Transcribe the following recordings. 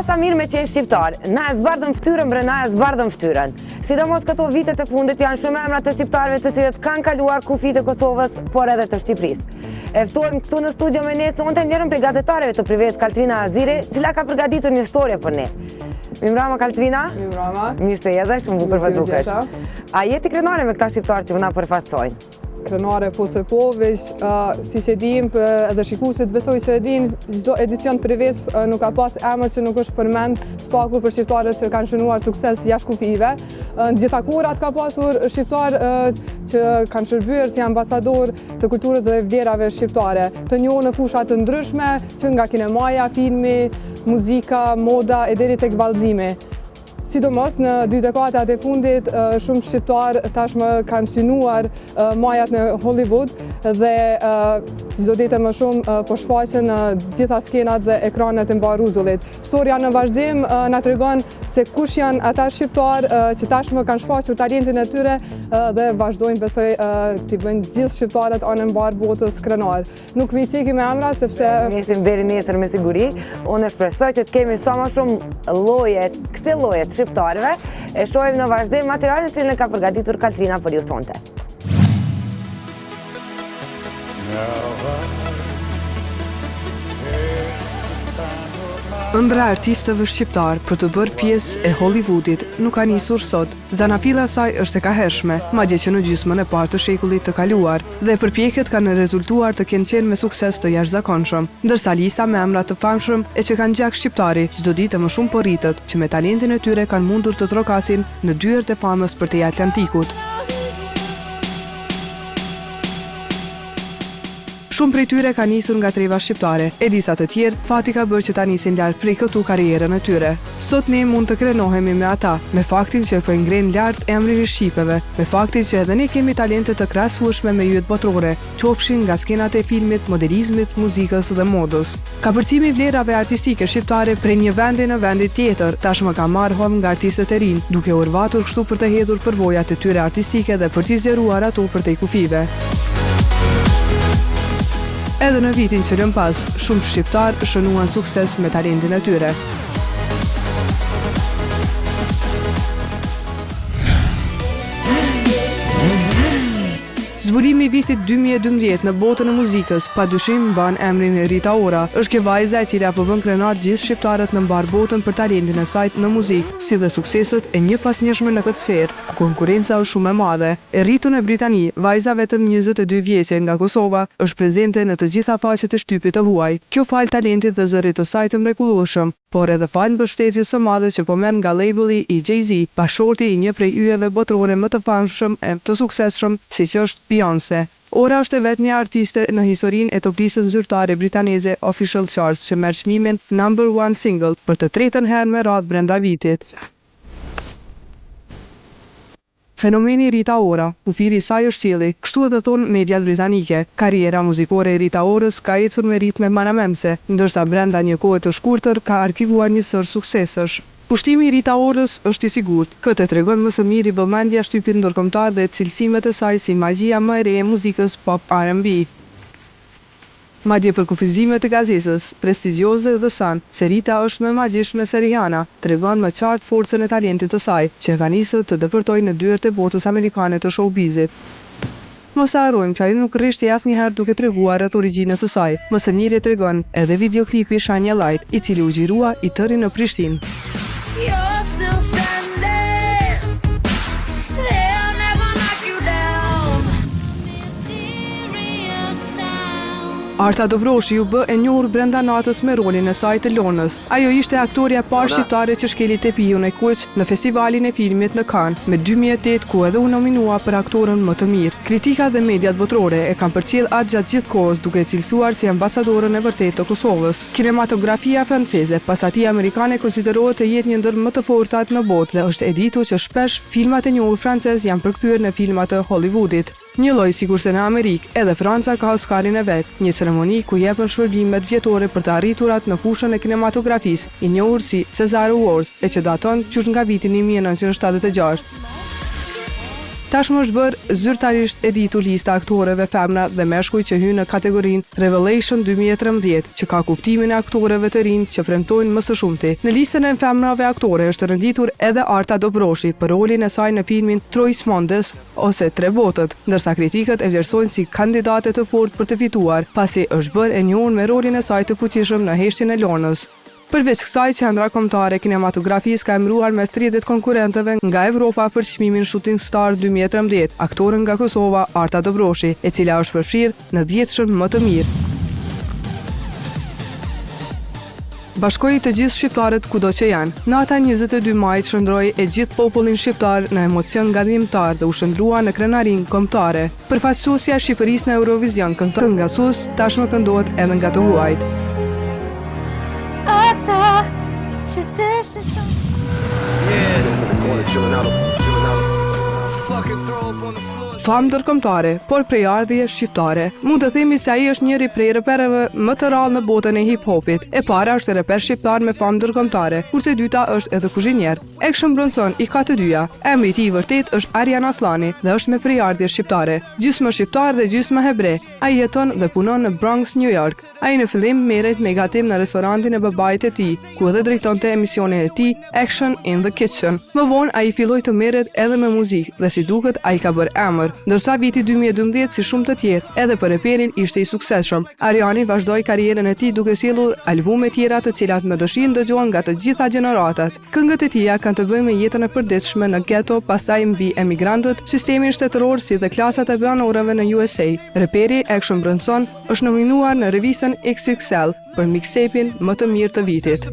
sa mirë me qenë shqiptar, na e zbardhën ftyrën bre, na e zbardhën ftyrën. Sidomos këto vitet e fundit janë shumë emra të shqiptarëve të cilët kanë kaluar kufit e Kosovës, por edhe të Shqipërisë. E ftuam këtu në studio me ne sonte njërën prej gazetarëve të Prives, Kaltrina Aziri, cila ka përgatitur një historie për ne. Mirëmbrëma Kaltrina. Mirëmbrëma. Mirë se edhe, shumë bukur po dukesh. A jeti krenare me këta shqiptarë që na përfaqësojnë? Krenare po se po, veç si që dim edhe shikuesit besoj që e din, çdo edicion Prives nuk ka pas emër që nuk është përmend spaku për shqiptarët që kanë shënuar sukses jashtë kufive. Në gjitha kohrat ka pasur shqiptarë që kanë shërbyer si ambasador të kulturës dhe vlerave shqiptare, të njohur në fusha të ndryshme, që nga kinemaja, filmi, muzika, moda e deri tek vallëzimi. Sidomos në 2 dekadat e fundit, shumë shqiptarë tashmë kanë synuar majat në Hollywood dhe çdo ditë më shumë po shfaqen në gjitha skenat dhe ekranet e mbar rruzullit. Historia në vazhdim na tregon se kush janë ata shqiptarë që tashmë kanë shfaqur talentin e tyre dhe vazhdojnë besoj t'i bëjnë gjithë shqiptarët anë mbar botës krenar. Nuk vi ceki me emra sepse Nisim deri nesër me siguri. Unë shpresoj që të kemi sa më shumë lloje, këto lloje të shqiptarëve. E shohim në vazhdim materialin që cilin ka përgatitur Kaltrina për ju sonte. Ëndra artistëve shqiptar për të bërë pjesë e Hollywoodit nuk ka nisur sot. Zanafilla saj është e kahershme, madje që në gjysmën e parë të shekullit të kaluar, dhe përpjekjet kanë rezultuar të kenë qenë me sukses të jashtëzakonshëm, ndërsa lista me emra të famshëm e që kanë gjak shqiptari çdo ditë më shumë po rritet, që me talentin e tyre kanë mundur të trokasin në dyert e famës për te Atlantikut. Shumë prej tyre ka nisur nga treva shqiptare, e disa të tjerë fati ka bërë që ta nisin lart prej këtu karrierën e tyre. Sot ne mund të krenohemi me ata, me faktin që po ngren lart emrin e shqipëve, me faktin që edhe ne kemi talente të krahasueshme me yjet botërore, qofshin nga skenat e filmit, modelizmit, muzikës dhe modës. Kapërcimi i vlerave artistike shqiptare prej një vendi në vendin tjetër tashmë ka marrë hom nga artistët e rinj, duke urvatur kështu për të hedhur përvojat e tyre artistike dhe për t'i zgjeruar ato për te kufive. Edhe në vitin që lëm pas, shumë shqiptar shënuan sukses me talentin e tyre. Zbulimi i vitit 2012 në botën e muzikës padyshim mban emrin Rita Ora. Është kjo vajza e cila po bën krenar gjithë shqiptarët në mbar botën për talentin e saj në muzikë, si dhe sukseset e një pas njëshme në këtë sferë, ku konkurenca është shumë e madhe. E rritur në Britani, vajza vetëm 22 vjeçe nga Kosova është prezente në të gjitha faqet e shtypit të huaj. Kjo fal talentit dhe zërit të saj të mrekullueshëm, por edhe fal mbështetjes së madhe që po merr nga labeli i Jay-Z, bashorti i një prej yjeve botërore më të famshëm e të suksesshëm, siç është Beyoncé. Ora është e vetë një artiste në historinë e toplisës zyrtare britaneze Official Charts që merr çmimin #1 single për të tretën herë me radhë brenda vitit. Fenomeni Rita Ora, kufiri i saj është qielli, kështu edhe thonë mediat britanike. Karriera muzikore e Rita Orës ka ecur me ritme manamemse, ndërsa brenda një kohe të shkurtër ka arkivuar një sër suksesësh. Pushtimi i Rita Orës është i sigurt. Këtë tregon më së miri vëmendja shtypit ndërkombëtar dhe cilësimet e saj si magjia më e re e muzikës pop R&B. Madje për kufizimet e gazetës prestigjioze The Sun, se Rita është më magjishme se Rihanna, tregon më qartë forcën e talentit të saj, që ka nisur të dëpërtojë në dyert e botës amerikane të showbizit. Mos e harrojmë që ai nuk rrishti asnjëherë duke treguar rreth origjinës së saj. Më së miri tregon edhe videoklipi Shine a Light, i cili u xhirua i tërë në Prishtinë. Arta Dovroshi u bë e njohur brenda natës me rolin e saj të Lonës. Ajo ishte aktoria e parë shqiptare që shkeli tepijun e kuq në festivalin e filmit në Cannes, me 2008 ku edhe u nominua për aktorën më të mirë. Kritika dhe mediat botërore e kanë përcjell atë gjatë gjithë kohës duke e cilësuar si ambasadorën e vërtetë të Kosovës. Kinematografia franceze, pas atij amerikane, konsiderohet të jetë një ndër më të fortat në botë dhe është e ditur që shpesh filmat e njohur francez janë përkthyer në filmat e Hollywoodit. Një lloj sikurse në Amerikë, edhe Franca ka Oscarin e vet, një ceremoni ku jepen shpërblimet vjetore për të arriturat në fushën e kinematografisë, i njohur si César Awards, e që daton qysh nga viti 1976. Tashmë është bërë zyrtarisht e ditur lista aktoreve femra dhe meshkuj që hynë në kategorinë Revelation 2013, që ka kuptimin e aktoreve të rinj që premtojnë më së shumti. Në listën e femrave aktore është renditur edhe Arta Dobroshi për rolin e saj në filmin Trois Mondes ose Tre Botët, ndërsa kritikët e vlerësojnë si kandidate të fortë për të fituar, pasi është bërë e njohur me rolin e saj të fuqishëm në Heshtjen e Lornës. Përveç kësaj, Qendra Kombëtare e Kinematografisë ka emëruar mes 30 konkurrentëve nga Evropa për çmimin Shooting Star 2013, aktorën nga Kosova, Arta Dobroshi, e cila është përfshirë në 10 më të mirë. Bashkoi të gjithë shqiptarët kudo që janë. Nata 22 majit shndroi e gjithë popullin shqiptar në emocion gabimtar dhe u shndrua në krenarinë kombëtare. Përfaqësuesja e Shqipërisë në Eurovision, këngësues tashmë këndohet edhe nga të huajt. Ata që të shëson. Famë ndërkombëtare, por prej ardhje shqiptare. Mund të themi se ai është njëri prej repereve më të rrallë në botën e hip-hopit. E para është reper shqiptar me famë ndërkombëtare, kurse e dyta është edhe kuzhinier. Action Bronson i ka të dyja. Emri i tij i vërtet është Arjan Aslani dhe është me prej ardhje shqiptare. Gjysmë shqiptar dhe gjysmë hebre. Ai jeton dhe punon në Bronx, New York. Ai në fillim merret me gatim në restorantin e babait të tij, ku edhe drejtonte emisionin e tij Action in the Kitchen. Më vonë ai filloi të merret edhe me muzikë dhe si duket ai ka bërë emër, ndërsa viti 2012 si shumë të tjerë, edhe për reperin ishte i suksesshëm. Arjani vazhdoi karrierën e tij duke sjellur albume tjera të cilat me dëshirë ndëgjohen nga të gjitha gjeneratat. Këngët e tija kanë të bëjnë me jetën e përditshme në ghetto, pastaj mbi emigrantët, sistemin shtetëror si dhe klasat e banorëve në USA. Reperi Action Bronson është nominuar në revistën XXL për mixtape-in më të mirë të vitit.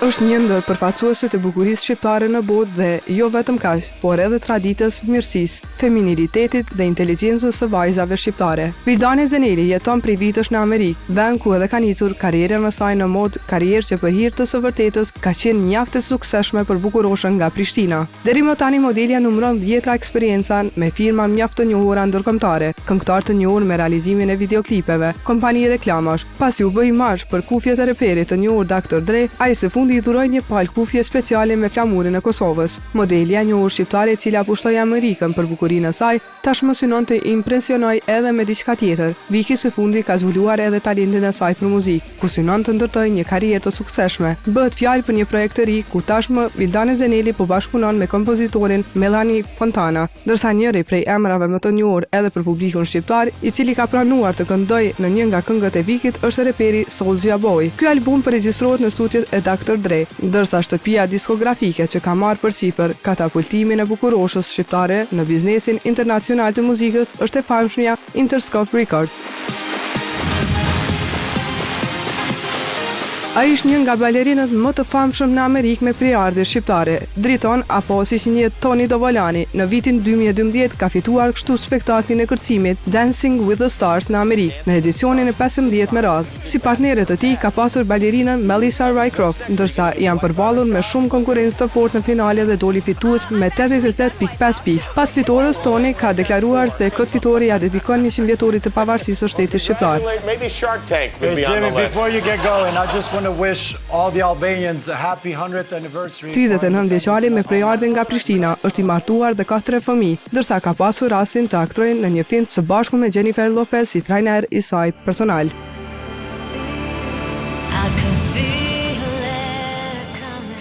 Është një ndër përfaqësuesit e bukurisë shqiptare në botë dhe jo vetëm kaq, por edhe traditës, mirësisë, feminilitetit dhe inteligjencës së vajzave shqiptare. Vildane Zeneli jeton prej vitesh në Amerikë, vend ku edhe ka nisur karrierën e saj në mod, karrierë që për hir të së vërtetës ka qenë mjaft e suksesshme për bukuroshën nga Prishtina. Deri më tani modelja numëron 10 eksperienca me firma mjaft të njohura ndërkombëtare, këngëtar të njohur me realizimin e videoklipeve, kompani reklamash. Pasi u bë imazh për kufjet e reperit të njohur Dr. Dre, ai së fundi i dhuroi një palë kufje speciale me flamurin e Kosovës. Modelja e njohur shqiptare e cila pushtoi Amerikën për bukurinë e saj, tashmë synon të impresionoj edhe me diçka tjetër. Viki së fundi ka zbuluar edhe talentin e saj për muzikë, ku synon të ndërtojë një karrierë të suksesshme. Bëhet fjalë për një projekt të ri ku tashmë Vildane Zeneli po bashkëpunon me kompozitorin Melanie Fontana, ndërsa njëri prej emrave më të njohur edhe për publikun shqiptar, i cili ka pranuar të këndojë në një nga këngët e Vikit, është reperi Soulja Boy. Ky album përregjistrohet në studiot e Dr. Dre, ndërsa shtëpia diskografike që ka marrë përsipër katapultimin e bukuroshës shqiptare në biznesin internacional të muzikës është e famshmja Interscope Records. Ai është një nga balerinët më të famshëm në Amerikë me prejardhje shqiptare. Driton, apo si njihet Toni Dovolani, në vitin 2012 ka fituar kështu spektaklin e kërcimit Dancing with the Stars në Amerikë, në edicionin e 15 me radhë. Si partnerët të tij ka pasur balerinën Melissa Rycroft, ndërsa janë përballur me shumë konkurrencë të fortë në finale dhe doli fitues me 88.5 pikë. Pas fitores, Toni ka deklaruar se këtë fitore ja dedikon 100 vjetorit të pavarësisë së shtetit shqiptar. Maybe Shark Tank would be on the Jimmy, list. before you get going, I just want to wish all the Albanians a happy 100th anniversary. 39 vjeçari me prejardhje nga Prishtina, është i martuar dhe ka 3 fëmijë, ndërsa ka pasur rastin të aktrojë në një film së bashku me Jennifer Lopez si trajner i saj personal.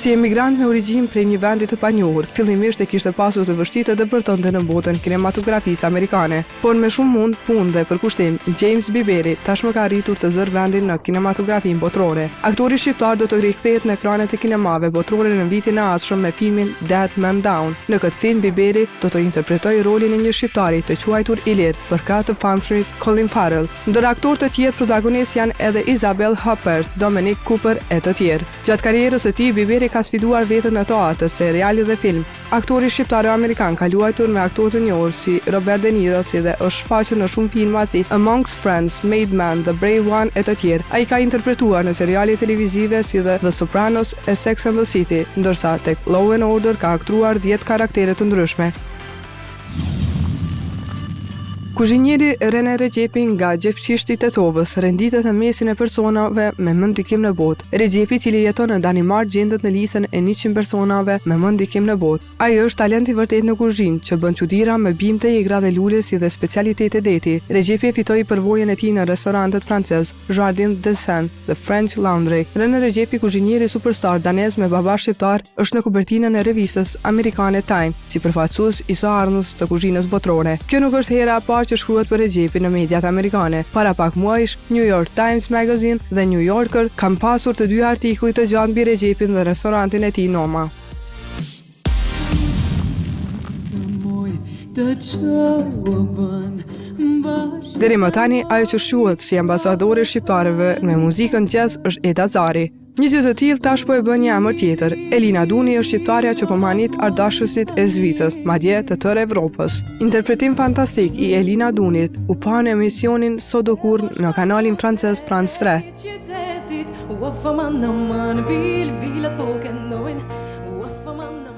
Si emigrant me origjinë prej një vendi të panjohur, fillimisht e kishte pasur të vështirë të depërtonte në botën kinematografisë amerikane, por me shumë mund, punë dhe përkushtim, James Biberi tashmë ka arritur të zërë vendin në kinematografinë botërore. Aktori shqiptar do të rikthehet në ekranet e kinemave botërore në vitin e ardhshëm me filmin Dead Man Down. Në këtë film Biberi do të interpretojë rolin e një shqiptari të quajtur Ilir për krah të famshmit Colin Farrell. Ndër aktorët e tjerë protagonistë janë edhe Isabel Huppert, Dominic Cooper e të tjerë. Gjatë karrierës së tij Biberi ka sfiduar veten në teatr, seriale dhe film. Aktori shqiptar-amerikan ka luajtur me aktorë të njohur si Robert De Niro, si dhe është shfaqur në shumë filma si Amongst Friends, Made Man, The Brave One e të tjerë. Ai ka interpretuar në seriale televizive si dhe The Sopranos e Sex and the City, ndërsa tek Law and Order ka aktruar 10 karaktere të ndryshme. Kuzhinieri Rene Rexhepi nga Gjepçishti i Tetovës renditet në mesin e personave me më ndikim në botë. Rexhepi, i cili jeton në Danimark, gjendet në listën e 100 personave me më ndikim në botë. Ai është talent i vërtet në kuzhinë, që bën çuditëra me bimte, egra dhe lule si dhe specialitete deti. Rexhepi fitoi përvojën e tij në restorantet francez Jardin des Seins dhe French Laundry. Rene Rexhepi, kuzhinieri superstar danez me baba shqiptar, është në kopertinën e revistës amerikane Time si përfaqësues i së ardhmës të kuzhinës botërore. Kjo nuk është hera e parë që shkruhet për Rexhepin në mediat amerikane. Para pak muajsh, New York Times Magazine dhe New Yorker kanë pasur të dy artikuj të gjatë mbi Rexhepin dhe restorantin e tij Noma. Deri më tani, ajo që shquhet si ambasadori shqiptarëve me muzikën jazz është Eda Zari. Një gjë të tillë tash po e bën një emër tjetër. Elina Duni është shqiptarja që po manit ardashësit e Zvicrës, madje të tërë Evropës. Interpretim fantastik i Elina Dunit u pa në emisionin Sot do kur në kanalin francez France 3.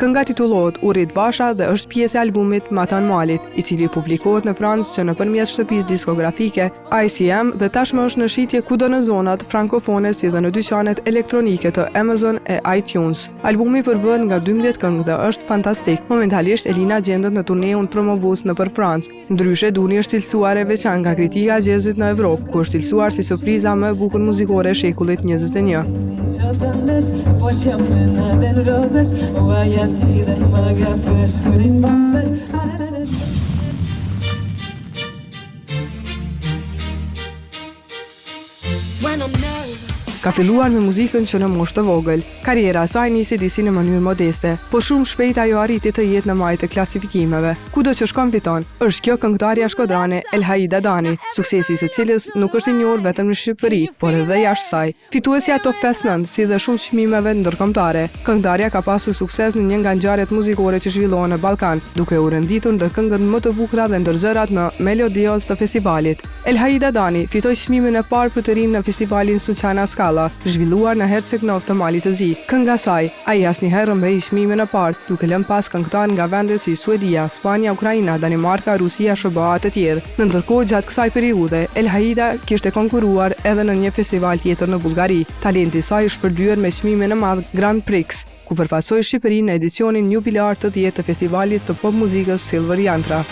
Kënga titullohet Urrit Basha dhe është pjesë e albumit Matan Malit, i cili publikohet në Francë që nëpërmjet shtëpisë diskografike ICM dhe tashmë është në shitje kudo në zonat frankofone si dhe në dyqanet elektronike të Amazon e iTunes. Albumi përbëhet nga 12 këngë dhe është fantastik. Momentalisht Elina gjendet në turneun promovues nëpër Francë. Ndryshe Duni është cilësuar e veçantë nga kritika e jazzit në Evropë, ku është cilësuar si surpriza më e bukur muzikore e shekullit 21. Ka filluar me muzikën që në moshë të vogël. Karriera e saj nisi disi në mënyrë modeste, por shumë shpejt ajo arriti të jetë në majtë të klasifikimeve. Kudo që shkon fiton. Është kjo këngëtarja shkodrane Elhaida Dani, suksesi së cilës nuk është i njohur vetëm në Shqipëri, por edhe jashtë saj. Fituesja Top Fest 9, si dhe shumë çmimeve ndërkombëtare. Këngëtarja ka pasur sukses në një nga ngjarjet muzikore që zhvillohen në Ballkan, duke u renditur ndër këngët më të bukura dhe ndër zërat në melodios të festivalit. Elhaida Dani fitoi çmimin e parë për të rinë në festivalin Suçana Skala, zhvilluar në Herceg-Nov të Malit të Zi. Kënga saj, ai asnjëherë mbei çmimin e parë, duke lënë pas këngëtar nga vende si Suedia, Spanja, Ukraina, Danimarka, Rusia, SBA të tjerë. Në ndërkohë, gjatë kësaj periudhe, Elhaida kishte konkuruar edhe në një festival tjetër në Bullgari. Talenti i saj është përdyer me çmimin e madh Grand Prix, ku përfaqësoi Shqipërinë në edicionin jubilar të 10 të festivalit të pop muzikës Silver Yantra.